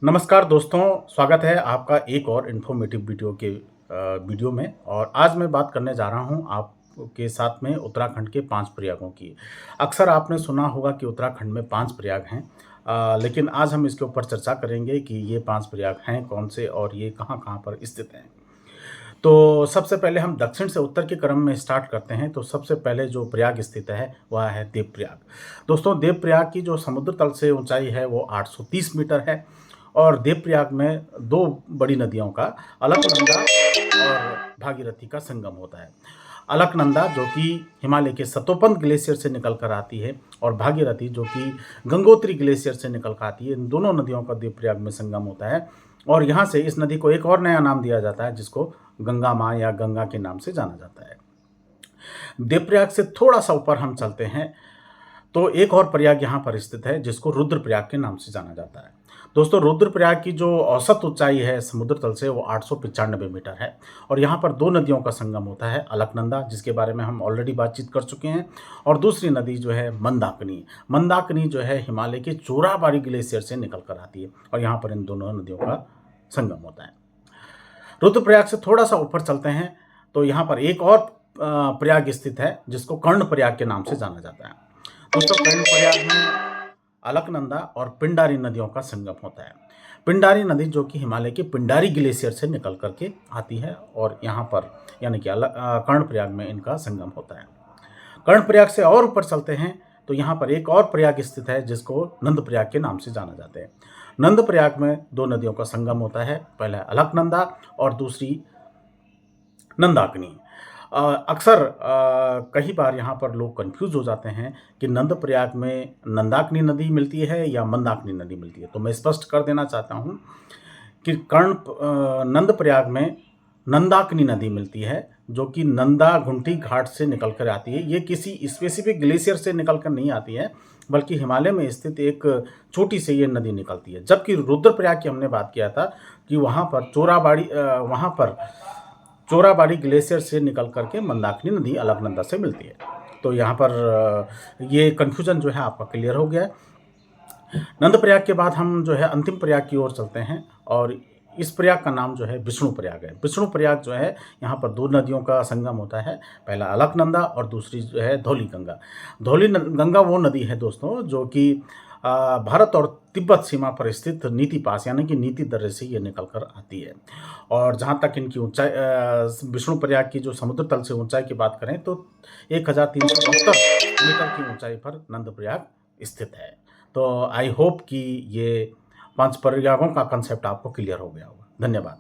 नमस्कार दोस्तों, स्वागत है आपका एक और इन्फॉर्मेटिव वीडियो में। और आज मैं बात करने जा रहा हूं आपके साथ में उत्तराखंड के 5 प्रयागों की। अक्सर आपने सुना होगा कि उत्तराखंड में 5 प्रयाग हैं, लेकिन आज हम इसके ऊपर चर्चा करेंगे कि ये 5 प्रयाग हैं कौन से और ये कहाँ-कहाँ पर स्थित हैं। तो सबसे पहले हम दक्षिण से उत्तर के क्रम में स्टार्ट करते हैं, तो सबसे पहले जो प्रयाग स्थित है, वह है देवप्रयाग। दोस्तों, देवप्रयाग की जो समुद्र तल से ऊँचाई है, वो 830 मीटर है और देवप्रयाग में 2 बड़ी नदियों का अलकनंदा और भागीरथी का संगम होता है। अलकनंदा जो कि हिमालय के सतोपंथ ग्लेशियर से निकल कर आती है और भागीरथी जो कि गंगोत्री ग्लेशियर से निकल कर आती है। इन दोनों नदियों का देवप्रयाग में संगम होता है और यहाँ से इस नदी को एक और नया नाम दिया जाता है, जिसको गंगा माँ या गंगा के नाम से जाना जाता है। देवप्रयाग से थोड़ा सा ऊपर हम चलते हैं, तो एक और प्रयाग यहाँ पर स्थित है, जिसको रुद्रप्रयाग के नाम से जाना जाता है। दोस्तों, रुद्रप्रयाग की जो औसत ऊंचाई है समुद्र तल से, वो 895 मीटर है और यहाँ पर 2 नदियों का संगम होता है, अलकनंदा, जिसके बारे में हम ऑलरेडी बातचीत कर चुके हैं, और दूसरी नदी जो है मंदाकिनी। मंदाकिनी जो है हिमालय के चोराबाड़ी ग्लेशियर से निकल कर आती है और यहाँ पर इन दोनों नदियों का संगम होता है। रुद्रप्रयाग से थोड़ा सा ऊपर चलते हैं, तो यहाँ पर एक और प्रयाग स्थित है, जिसको कर्णप्रयाग के नाम से जाना जाता है। दोस्तों, कर्णप्रयाग में अलकनंदा और पिंडारी नदियों का संगम होता है। पिंडारी नदी जो कि हिमालय के पिंडारी ग्लेशियर से निकल करके आती है और यहाँ पर यानी कि कर्णप्रयाग में इनका संगम होता है। कर्णप्रयाग से और ऊपर चलते हैं, तो यहाँ पर एक और प्रयाग स्थित है, जिसको नंदप्रयाग के नाम से जाना जाता है। नंदप्रयाग में 2 नदियों का संगम होता है, पहला अलकनंदा और दूसरी मंदाकिनी। अक्सर कई बार यहाँ पर लोग कंफ्यूज हो जाते हैं कि नंदप्रयाग में मंदाकिनी नदी मिलती है या मंदाकिनी नदी मिलती है। तो मैं स्पष्ट कर देना चाहता हूँ कि नंदप्रयाग में मंदाकिनी नदी मिलती है, जो कि नंदा घुंटी घाट से निकल कर आती है। ये किसी स्पेसिफिक ग्लेशियर से निकल कर नहीं आती है, बल्कि हिमालय में स्थित एक छोटी सी ये नदी निकलती है। जबकि रुद्रप्रयाग की हमने बात किया था कि वहाँ पर चोराबाड़ी ग्लेशियर से निकल करके मंदाकिनी नदी अलकनंदा से मिलती है। तो यहाँ पर ये कन्फ्यूजन जो है आपका क्लियर हो गया है। नंदप्रयाग के बाद हम जो है अंतिम प्रयाग की ओर चलते हैं और इस प्रयाग का नाम जो है विष्णु प्रयाग है। विष्णु प्रयाग जो है, यहाँ पर 2 नदियों का संगम होता है, पहला अलकनंदा और दूसरी जो है धौली गंगा। गंगा वो नदी है दोस्तों, जो कि भारत और तिब्बत सीमा पर स्थित नीति पास यानी कि नीति दर्रे से ये निकल कर आती है। और जहाँ तक इनकी ऊंचाई, विष्णु प्रयाग की जो समुद्र तल से ऊंचाई की बात करें, तो 1372 मीटर की ऊंचाई पर नंदप्रयाग स्थित है। तो आई होप कि ये 5 प्रयागों का कंसेप्ट आपको क्लियर हो गया होगा। धन्यवाद।